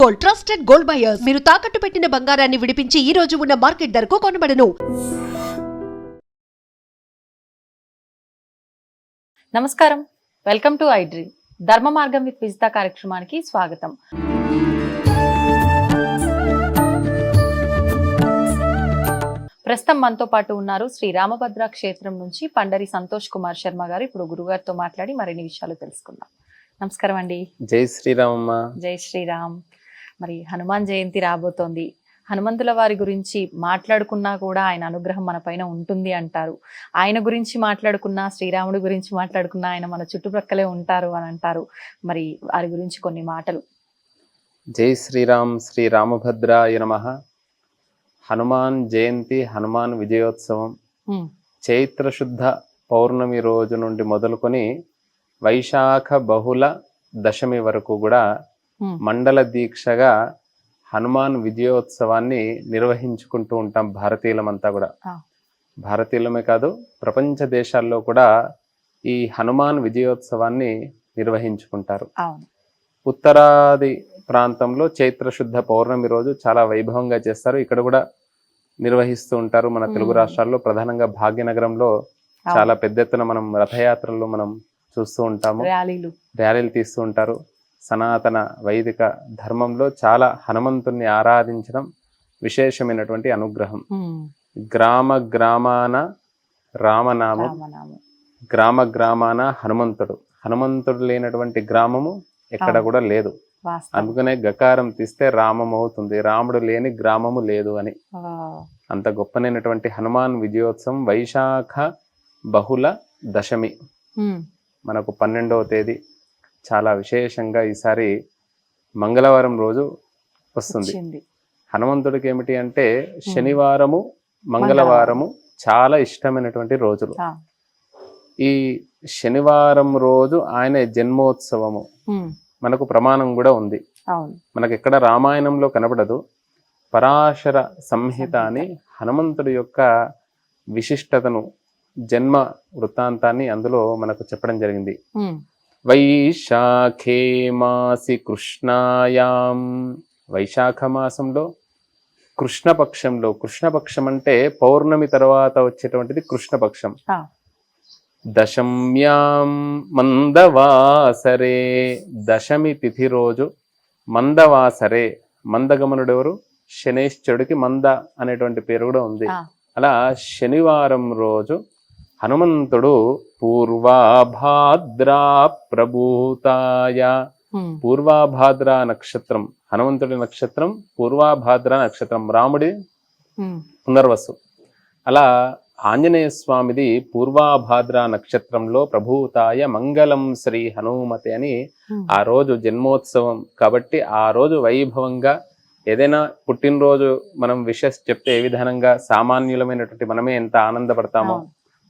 Gold trusted gold buyers మీరు తాకట్టు పెట్టిన బంగారాన్ని విడిపించి ఈ రోజు ఉన్న మార్కెట్ ధరకు కొనబడను. నమస్కారం, వెల్కమ్ టు ఐ డ్రీమ్. ధర్మ మార్గం విత్ విజిత కార్యక్రమానికి స్వాగతం. ప్రస్తుతం మనతో పాటు ఉన్నారు శ్రీ రామభద్ర క్షేత్రం నుంచి పండరి సంతోష్ కుమార్ శర్మ గారు. ఇప్పుడు గురుగారితో మాట్లాడి మరిన్ని విషయాలు తెలుసుకుందాం. నమస్కారం అండి. జై శ్రీరామమ్మ. జై శ్రీరామ్. మరి హనుమాన్ జయంతి రాబోతోంది. హనుమంతుల వారి గురించి మాట్లాడుకున్నా కూడా ఆయన అనుగ్రహం మన పైన ఉంటుంది అంటారు. ఆయన గురించి మాట్లాడుకున్నా, శ్రీరాముడి గురించి మాట్లాడుకున్నా ఆయన మన చుట్టుప్రక్కలే ఉంటారు అని అంటారు. మరి వారి గురించి కొన్ని మాటలు. జై శ్రీరామ్. శ్రీ రామభద్రాయ నమః. హనుమాన్ జయంతి, హనుమాన్ విజయోత్సవం చైత్ర శుద్ధ పౌర్ణమి రోజు నుండి మొదలుకొని వైశాఖ బహుళ దశమి వరకు కూడా మండల దీక్షగా హనుమాన్ విజయోత్సవాన్ని నిర్వహించుకుంటూ ఉంటాం భారతీయులమంతా కూడా. భారతీయులమే కాదు, ప్రపంచ దేశాల్లో కూడా ఈ హనుమాన్ విజయోత్సవాన్ని నిర్వహించుకుంటారు. ఉత్తరాది ప్రాంతంలో చైత్ర శుద్ధ పౌర్ణమి రోజు చాలా వైభవంగా చేస్తారు. ఇక్కడ కూడా నిర్వహిస్తూ ఉంటారు. మన తెలుగు రాష్ట్రాల్లో ప్రధానంగా భాగ్యనగరంలో చాలా పెద్ద ఎత్తున మనం రథయాత్రలు మనం చూస్తూ ఉంటాము. ర్యాలీలు తీస్తూ ఉంటారు. సనాతన వైదిక ధర్మంలో చాలా హనుమంతుణ్ణి ఆరాధించడం విశేషమైనటువంటి అనుగ్రహం. గ్రామ గ్రామాన రామనామం, గ్రామ గ్రామాన హనుమంతుడు. హనుమంతుడు లేనటువంటి గ్రామము ఎక్కడ కూడా లేదు. అందుకనే గకారం తీస్తే రామం అవుతుంది. రాముడు లేని గ్రామము లేదు అని. అంత గొప్పనైనటువంటి హనుమాన్ విజయోత్సవం వైశాఖ బహుళ దశమి మనకు 12వ తేదీ చాలా విశేషంగా ఈసారి మంగళవారం రోజు వస్తుంది. హనుమంతుడికి ఏమిటి అంటే శనివారము మంగళవారము చాలా ఇష్టమైనటువంటి రోజులు. ఈ శనివారం రోజు ఆయన జన్మోత్సవము మనకు ప్రమాణం కూడా ఉంది. మనకు ఎక్కడ రామాయణంలో కనబడదు. పరాశర సంహిత అని హనుమంతుడి యొక్క విశిష్టతను, జన్మ వృత్తాంతాన్ని అందులో మనకు చెప్పడం జరిగింది. వైశాఖే మాసి కృష్ణాయాం, వైశాఖ మాసంలో కృష్ణపక్షంలో, కృష్ణపక్షం అంటే పౌర్ణమి తర్వాత వచ్చేటువంటిది కృష్ణపక్షం. దశమ్యాం మందవాసరే, దశమి తిథి రోజు మందవాసరే. మందగమనుడు ఎవరు? శనేశ్వరుడికి మంద అనేటువంటి పేరు కూడా ఉంది. అలా శనివారం రోజు హనుమంతుడు పూర్వాభాద్రా ప్రభూతాయ, పూర్వాభాద్ర నక్షత్రం హనుమంతుడి నక్షత్రం, పూర్వాభాద్ర నక్షత్రం రాముడి పునర్వసు. అలా ఆంజనేయ స్వామిది పూర్వాభాద్ర నక్షత్రంలో ప్రభూతాయ మంగళం శ్రీ హనుమతి అని ఆ రోజు జన్మోత్సవం కాబట్టి ఆ రోజు వైభవంగా ఏదైనా పుట్టినరోజు మనం విషెస్ చెప్తే ఏ విధానంగా సామాన్యులమైనటువంటి మనమే ఎంత ఆనందపడతామో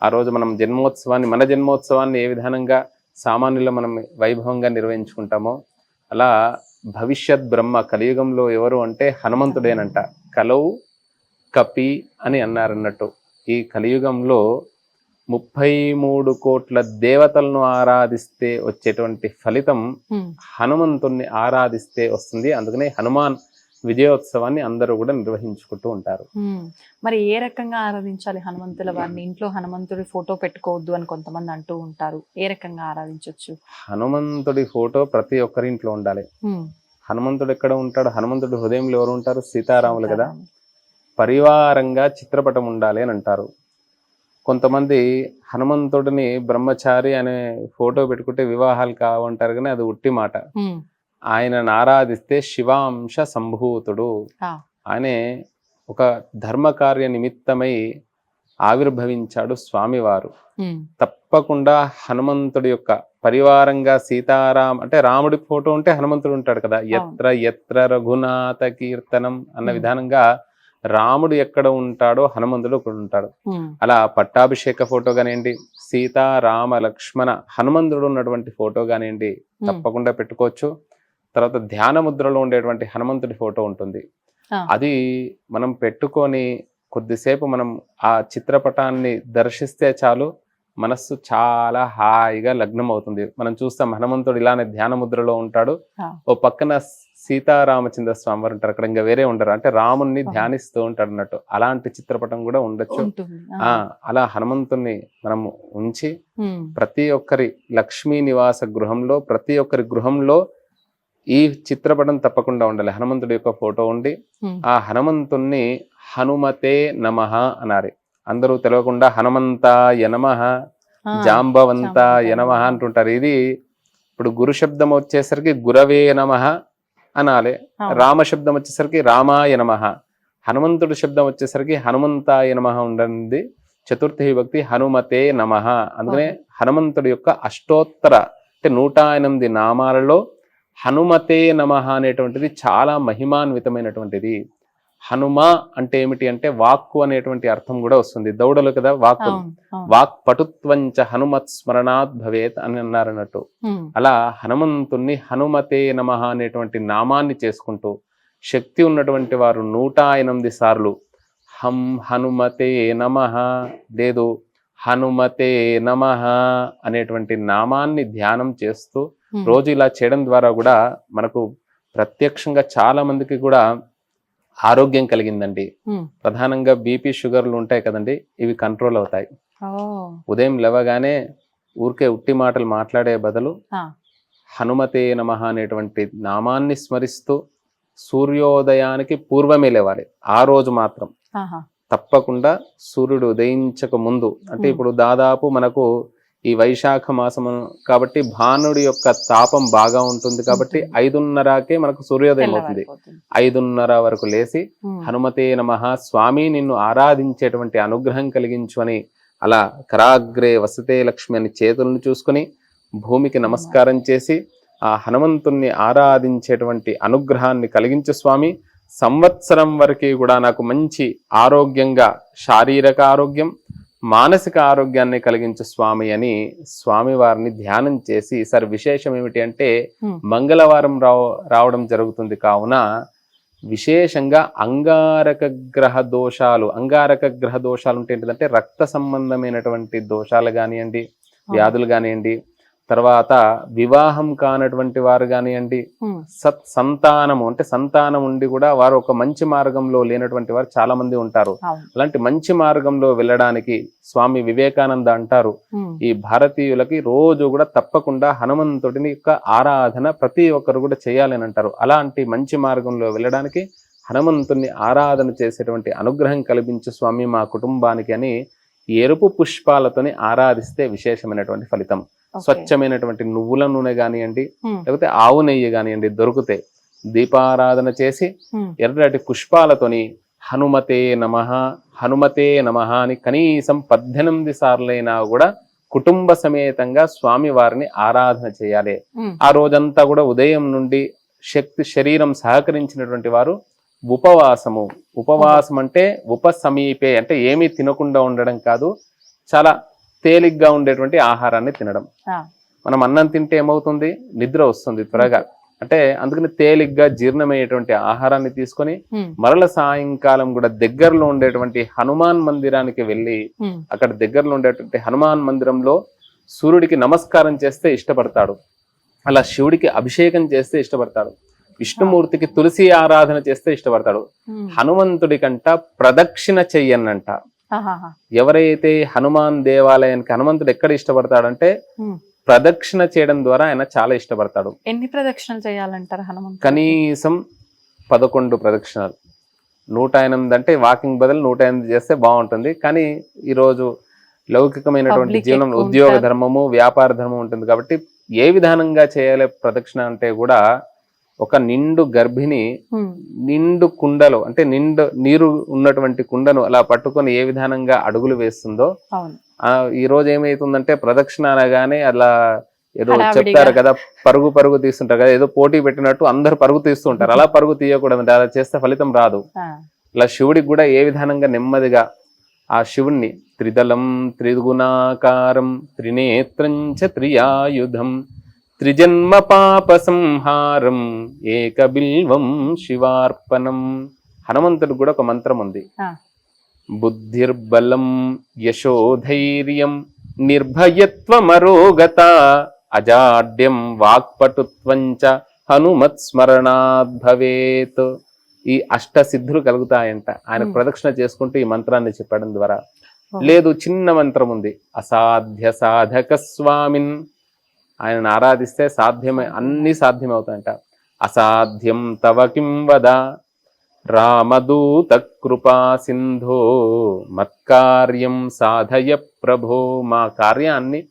ఆ రోజు మనం జన్మోత్సవాన్ని, మన జన్మోత్సవాన్ని ఏ విధానంగా సామాన్యులు మనం వైభవంగా నిర్వహించుకుంటామో అలా భవిష్యత్ బ్రహ్మ కలియుగంలో ఎవరు అంటే హనుమంతుడేనంట. కలవు కపి అని అన్నారన్నట్టు. ఈ కలియుగంలో 33 కోట్ల దేవతలను ఆరాధిస్తే వచ్చేటువంటి ఫలితం హనుమంతుణ్ణి ఆరాధిస్తే వస్తుంది. అందుకనే హనుమాన్ విజయోత్సవాన్ని అందరూ కూడా నిర్వహించుకుంటూ ఉంటారు. మరి ఏ రకంగా ఆరాధించాలి హనుమంతుల వారిని? ఇంట్లో హనుమంతుడి ఫోటో పెట్టుకోవద్దు అని కొంతమంది అంటూ ఉంటారు. ఏ రకంగా ఆరాధించవచ్చు? హనుమంతుడి ఫోటో ప్రతి ఒక్కరి ఇంట్లో ఉండాలి. హనుమంతుడు ఎక్కడ ఉంటాడు? హనుమంతుడి హృదయంలో ఎవరు ఉంటారు? సీతారాములు కదా. పరివారంగా చిత్రపటం ఉండాలి అని అంటారు. కొంతమంది హనుమంతుడిని బ్రహ్మచారి అనే ఫోటో పెట్టుకుంటే వివాహాలు కావంటారు, కానీ అది ఉట్టి మాట. ఆయనను ఆరాధిస్తే శివాంశ సంభూతుడు. ఆయనే ఒక ధర్మకార్య నిమిత్తమై ఆవిర్భవించాడు స్వామివారు. తప్పకుండా హనుమంతుడి యొక్క పరివారంగా సీతారాం అంటే రాముడి ఫోటో ఉంటే హనుమంతుడు ఉంటాడు కదా. ఎత్ర ఎత్ర రఘునాథ కీర్తనం అన్న విధానంగా రాముడు ఎక్కడ ఉంటాడో హనుమంతుడు అక్కడ ఉంటాడు. అలా పట్టాభిషేక ఫోటో కానివ్వండి, సీతారామ లక్ష్మణ హనుమంతుడు ఉన్నటువంటి ఫోటో కానివ్వండి తప్పకుండా పెట్టుకోవచ్చు. తర్వాత ధ్యాన ముద్రలో ఉండేటువంటి హనుమంతుడి ఫోటో ఉంటుంది. అది మనం పెట్టుకొని కొద్దిసేపు మనం ఆ చిత్రపటాన్ని దర్శిస్తే చాలు, మనస్సు చాలా హాయిగా లగ్నం అవుతుంది. మనం చూస్తాం హనుమంతుడు ఇలానే ధ్యాన ముద్రలో ఉంటాడు, ఓ పక్కన సీతారామచంద్ర స్వామి వారు ఉంటారు, అక్కడ ఇంకా వేరే ఉండరు, అంటే రాముణ్ణి ధ్యానిస్తూ ఉంటాడు అన్నట్టు. అలాంటి చిత్రపటం కూడా ఉండొచ్చు. అలా హనుమంతుణ్ణి మనం ఉంచి ప్రతి ఒక్కరి లక్ష్మీ నివాస గృహంలో, ప్రతి ఒక్కరి గృహంలో ఈ చిత్రపటం తప్పకుండా ఉండాలి. హనుమంతుడి యొక్క ఫోటో ఉండి ఆ హనుమంతుణ్ణి హనుమతే నమః అనాలి. అందరూ తెలియకుండా హనుమంతాయ నమః, జాంబవంతాయ నమః అంటుంటారు. ఇది ఇప్పుడు గురు శబ్దం వచ్చేసరికి గురవే నమః అనాలి, రామ శబ్దం వచ్చేసరికి రామాయ నమః, హనుమంతుడి శబ్దం వచ్చేసరికి హనుమంతాయ నమః ఉండండి. చతుర్థి విభక్తి హనుమతే నమః. అందుకనే హనుమంతుడి యొక్క అష్టోత్తర అంటే 108 నామాలలో హనుమతే నమః అనేటువంటిది చాలా మహిమాన్వితమైనటువంటిది. హనుమ అంటే ఏమిటి అంటే వాక్కు అనేటువంటి అర్థం కూడా వస్తుంది. దౌడలు కదా వాక్కు, వాక్ పటుత్వంచ హనుమత్ స్మరణాత్ భవేత్ అని అన్నారు అన్నట్టు. అలా హనుమంతుణ్ణి హనుమతే నమః అనేటువంటి నామాన్ని చేసుకుంటూ శక్తి ఉన్నటువంటి వారు 108 సార్లు హం హనుమతే నమః లేదు హనుమతే నమః అనేటువంటి నామాన్ని ధ్యానం చేస్తూ రోజు ఇలా చేయడం ద్వారా కూడా మనకు ప్రత్యక్షంగా చాలా మందికి కూడా ఆరోగ్యం కలిగిందండి. ప్రధానంగా బీపీ షుగర్లు ఉంటాయి కదండి, ఇవి కంట్రోల్ అవుతాయి. ఉదయం లేవగానే ఊరికే ఉట్టి మాటలు మాట్లాడే బదులు హనుమతే నమః అనేటువంటి నామాన్ని స్మరిస్తూ సూర్యోదయానికి పూర్వమే లేవాలి. ఆ రోజు మాత్రం తప్పకుండా సూర్యుడు ఉదయించక ముందు, అంటే ఇప్పుడు దాదాపు మనకు ఈ వైశాఖ మాసము కాబట్టి భానుడి యొక్క తాపం బాగా ఉంటుంది కాబట్టి 5:30కే మనకు సూర్యోదయం అవుతుంది. 5:30 వరకు లేచి హనుమతే నమః, స్వామి నిన్ను ఆరాధించేటువంటి అనుగ్రహం కలిగించు అని అలా కరాగ్రే వసతే లక్ష్మి అని చేతులను చూసుకుని భూమికి నమస్కారం చేసి ఆ హనుమంతుణ్ణి ఆరాధించేటువంటి అనుగ్రహాన్ని కలిగించు స్వామి, సంవత్సరం వరకు కూడా నాకు మంచి ఆరోగ్యంగా శారీరక ఆరోగ్యం మానసిక ఆరోగ్యాన్ని కలిగించు స్వామి అని స్వామి వారిని ధ్యానం చేసి, ఈసారి విశేషం ఏమిటి అంటే మంగళవారం రావడం జరుగుతుంది కావున విశేషంగా అంగారక గ్రహ దోషాలు అంటే ఏంటంటే రక్త సంబంధమైనటువంటి దోషాలు కానివ్వండి, వ్యాధులు కానివ్వండి, తర్వాత వివాహం కానటువంటి వారు కానివ్వండి, సంతానము అంటే సంతానం ఉండి కూడా వారు ఒక మంచి మార్గంలో లేనటువంటి వారు చాలా మంది ఉంటారు. అలాంటి మంచి మార్గంలో వెళ్ళడానికి స్వామి వివేకానంద అంటారు, ఈ భారతీయులకి రోజు కూడా తప్పకుండా హనుమంతుడిని యొక్క ఆరాధన ప్రతి ఒక్కరు కూడా చేయాలని అంటారు. అలాంటి మంచి మార్గంలో వెళ్ళడానికి హనుమంతుడిని ఆరాధన చేసేటువంటి అనుగ్రహం కల్పించు స్వామి మా కుటుంబానికి అని ఎరుపు పుష్పాలతోని ఆరాధిస్తే విశేషమైనటువంటి ఫలితం. స్వచ్ఛమైనటువంటి నువ్వుల నూనె కానివ్వండి, లేకపోతే ఆవు నెయ్యి కానివ్వండి దొరికితే దీపారాధన చేసి ఎర్రటి పుష్పాలతోని హనుమతే నమః హనుమతే నమః అని కనీసం 18 సార్లైనా కూడా కుటుంబ సమేతంగా స్వామి వారిని ఆరాధన చేయాలి. ఆ రోజంతా కూడా ఉదయం నుండి శరీరం సహకరించినటువంటి వారు ఉపవాసం అంటే ఉపసమీపే అంటే ఏమీ తినకుండా ఉండడం కాదు, చాలా తేలిగ్గా ఉండేటువంటి ఆహారాన్ని తినడం. మనం అన్నం తింటే ఏమవుతుంది, నిద్ర వస్తుంది త్వరగా, అంటే అందుకని తేలిగ్గా జీర్ణమయ్యేటువంటి ఆహారాన్ని తీసుకొని మరల సాయంకాలం కూడా దగ్గరలో ఉండేటువంటి హనుమాన్ మందిరానికి వెళ్ళి అక్కడ దగ్గరలో ఉండేటువంటి హనుమాన్ మందిరంలో సూర్యుడికి నమస్కారం చేస్తే ఇష్టపడతాడు, అలా శివుడికి అభిషేకం చేస్తే ఇష్టపడతాడు, విష్ణుమూర్తికి తులసి ఆరాధన చేస్తే ఇష్టపడతాడు. హనుమంతుడి కంట ప్రదక్షిణ చెయ్యనంట. ఎవరైతే హనుమాన్ దేవాలయానికి హనుమంతుడు ఎక్కడ ఇష్టపడతాడంటే ప్రదక్షిణ చేయడం ద్వారా ఆయన చాలా ఇష్టపడతాడు. ఎన్ని ప్రదక్షిణలు చేయాలంటారు హనుమంతుడు? కనీసం 11 ప్రదక్షిణలు. 108 అంటే వాకింగ్ బదులు 108 చేస్తే బాగుంటుంది. కానీ ఈరోజు లౌకికమైనటువంటి జీవనం, ఉద్యోగ ధర్మము, వ్యాపార ధర్మం ఉంటుంది కాబట్టి ఏ విధానంగా చేయాలి ప్రదక్షిణ అంటే కూడా ఒక నిండు గర్భిణి నిండు కుండలో అంటే నిండు నీరు ఉన్నటువంటి కుండను అలా పట్టుకొని ఏ విధానంగా అడుగులు వేస్తుందో ఈ రోజు ఏమైతుందంటే ప్రదక్షిణ అనగానే అలా ఏదో చెప్తారు కదా, పరుగు తీస్తుంటారు కదా, ఏదో పోటీ పెట్టినట్టు అందరు పరుగు తీస్తుంటారు. అలా పరుగు తీయకూడదు, అలా చేస్తే ఫలితం రాదు. ఇలా శివుడికి కూడా ఏ విధానంగా నెమ్మదిగా ఆ శివుణ్ణి త్రిదళం త్రిగుణాకారం త్రినేత్రంచ త్రియాయుధం త్రిజన్మ పాప సంహారం ఏకబిల్వం శివార్పణం. హనుమంతుడు కూడా ఒక మంత్రం ఉంది, బుద్ధిర్బలం యశోధైర్యం నిర్భయత్వమరోగత అజాడ్యం వాక్పటుత్వం చ హనుమత్ స్మరణాత్ భవేత్. ఈ అష్ట సిద్ధులు కలుగుతాయంట ఆయన ప్రదక్షిణ చేసుకుంటూ ఈ మంత్రాన్ని చెప్పడం ద్వారా. లేదు, చిన్న మంత్రం ఉంది, అసాధ్య సాధక స్వామిన్. ఆయనను ఆరాధిస్తే సాధ్యమే, అన్ని సాధ్యమవుతాయంట. అసాధ్యం తవ కిం వద రామదూత కృపా సింధో మత్కార్యం సాధయ ప్రభో. మా కార్యాన్ని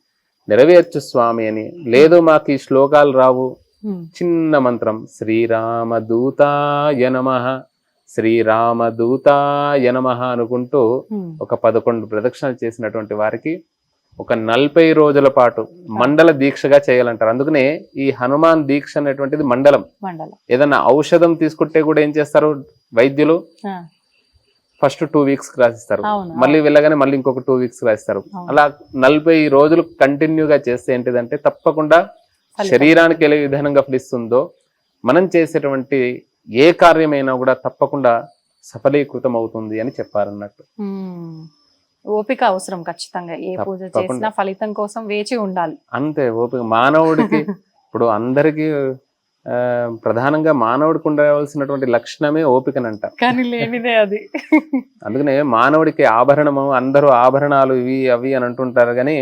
నెరవేర్చు స్వామి అని. లేదు మాకు ఈ శ్లోకాలు రావు, చిన్న మంత్రం శ్రీరామదూతాయ నమః శ్రీరామదూతాయ నమః అనుకుంటూ ఒక 11 ప్రదక్షిణలు చేసినటువంటి వారికి ఒక 40 రోజుల పాటు మండల దీక్షగా చేయాలంటారు. అందుకనే ఈ హనుమాన్ దీక్ష అనేటువంటిది మండలం. ఏదన్నా ఔషధం తీసుకుంటే కూడా ఏం చేస్తారు వైద్యులు, ఫస్ట్ 2 వీక్స్ రాసిస్తారు, మళ్ళీ వెళ్ళగానే మళ్ళీ ఇంకొక 2 వీక్స్ రాసిస్తారు. అలా 40 రోజులు కంటిన్యూగా చేస్తే ఏంటిదంటే తప్పకుండా శరీరానికి ఏ విధంగా ఫలిస్తుందో మనం చేసేటువంటి ఏ కార్యమైనా కూడా తప్పకుండా సఫలీకృతం అవుతుంది అని చెప్పారన్నట్టు. ఓపిక అవసరం ఖచ్చితంగా. ఏ పూజ చేసినా ఫలితం కోసం వేచి ఉండాలి. అంతే, ఓపిక మానవుడికి ఇప్పుడు అందరికీ ప్రధానంగా మానవుడికి ఉండవలసినటువంటి లక్షణమే ఓపికనంట, కానీ లేనిదే అది. అందుకనే మానవుడికి ఆభరణము, అందరూ ఆభరణాలు ఇవి అవి అని అంటుంటారు, కానీ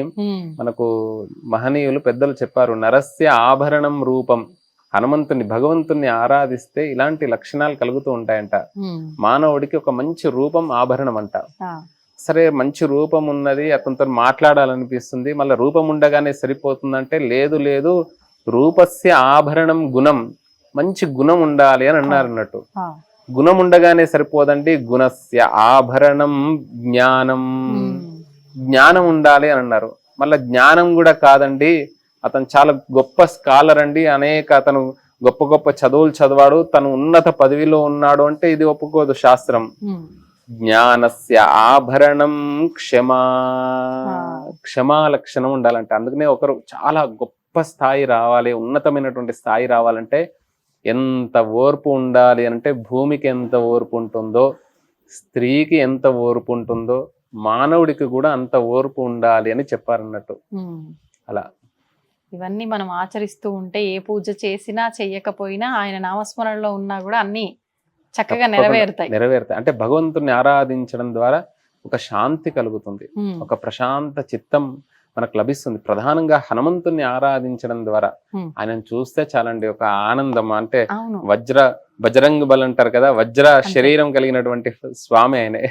మనకు మహనీయులు పెద్దలు చెప్పారు, నరస్య ఆభరణం రూపం. హనుమంతుని భగవంతుని ఆరాధిస్తే ఇలాంటి లక్షణాలు కలుగుతూ ఉంటాయంట. మానవుడికి ఒక మంచి రూపం ఆభరణం అంట. సరే, మంచి రూపం ఉన్నది, అతనితో మాట్లాడాలనిపిస్తుంది, మళ్ళీ రూపం ఉండగానే సరిపోతుందంటే లేదు లేదు, రూపస్య ఆభరణం గుణం. మంచి గుణం ఉండాలి అని అన్నారు అన్నట్టు. గుణం ఉండగానే సరిపోదండి, గుణస్య ఆభరణం జ్ఞానం. జ్ఞానం ఉండాలి అని అన్నారు. మళ్ళీ జ్ఞానం కూడా కాదండి, అతను చాలా గొప్ప స్కాలర్ అండి, అతను గొప్ప గొప్ప చదువులు చదివాడు, తను ఉన్నత పదవిలో ఉన్నాడు అంటే ఇది ఒప్పుకోదు శాస్త్రం. జ్ఞానస్య ఆభరణం క్షమా లక్షణం ఉండాలంటే. అందుకనే ఒకరు చాలా గొప్ప స్థాయి రావాలి, ఉన్నతమైనటువంటి స్థాయి రావాలంటే ఎంత ఓర్పు ఉండాలి అంటే, భూమికి ఎంత ఓర్పు ఉంటుందో, స్త్రీకి ఎంత ఓర్పు ఉంటుందో, మానవుడికి కూడా అంత ఓర్పు ఉండాలి అని చెప్పారన్నట్టు. అలా ఇవన్నీ మనం ఆచరిస్తూ ఉంటే ఏ పూజ చేసినా చెయ్యకపోయినా ఆయన నామస్మరణలో ఉన్నా కూడా అన్ని చక్కగా నెరవేరుతాయి. అంటే భగవంతుని ఆరాధించడం ద్వారా ఒక శాంతి కలుగుతుంది, ఒక ప్రశాంత చిత్తం మనకు లభిస్తుంది. ప్రధానంగా హనుమంతుని ఆరాధించడం ద్వారా ఆయనను చూస్తే చాలండి ఒక ఆనందం. అంటే బజరంగ్ బల్ అంటారు కదా, వజ్ర శరీరం కలిగినటువంటి స్వామి ఆయనే.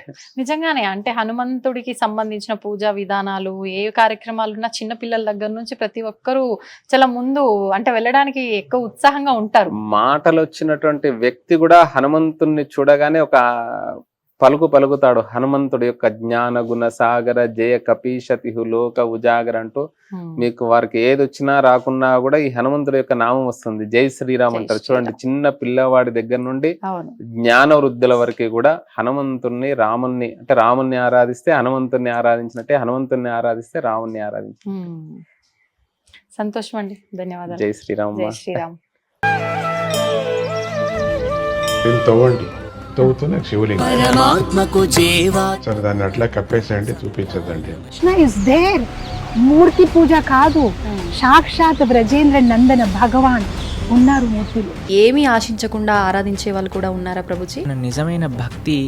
నిజంగానే, అంటే హనుమంతుడికి సంబంధించిన పూజా విధానాలు, ఏ కార్యక్రమాలున్నా చిన్న పిల్లల దగ్గర నుంచి ప్రతి ఒక్కరూ చాలా ముందు అంటే వెళ్ళడానికి ఎక్కువ ఉత్సాహంగా ఉంటారు. మాటలు వచ్చినటువంటి వ్యక్తి కూడా హనుమంతుడిని చూడగానే ఒక పలుకుతాడు. హనుమంతుడి యొక్క జ్ఞాన గుణ సాగర జయ కపీశతిహు లోక ఉజాగర అంటూ మీకు వారికి ఏది వచ్చినా రాకున్నా కూడా ఈ హనుమంతుడి యొక్క నామం వస్తుంది. జై శ్రీరామ్ అంటారు చూడండి. చిన్న పిల్లవాడి దగ్గర నుండి జ్ఞాన వృద్ధుల వరకు కూడా హనుమంతుడిని రాముణ్ణి, అంటే రాముణ్ణి ఆరాధిస్తే హనుమంతుడిని ఆరాధించినట్టే, హనుమంతుడిని ఆరాధిస్తే రాముణ్ణి ఆరాధించి. సంతోషం అండి, ధన్యవాదాలు. జై శ్రీరామ్. జై శ్రీరామ్. తవ్వుతున్న శివలింగం సరే, దాన్ని అట్లా కప్పేసేయండి, చూపించదండి. Krishna is there. మూర్తి పూజ కాదు, సాక్షాత్ బ్రజేంద్ర నందన భగవాన్ ఉన్నారు మూర్తిలో. ఏమీ ఆశించకుండా ఆరాధించే వాళ్ళు కూడా ఉన్నారా ప్రభుజీ? నిజమైన భక్తి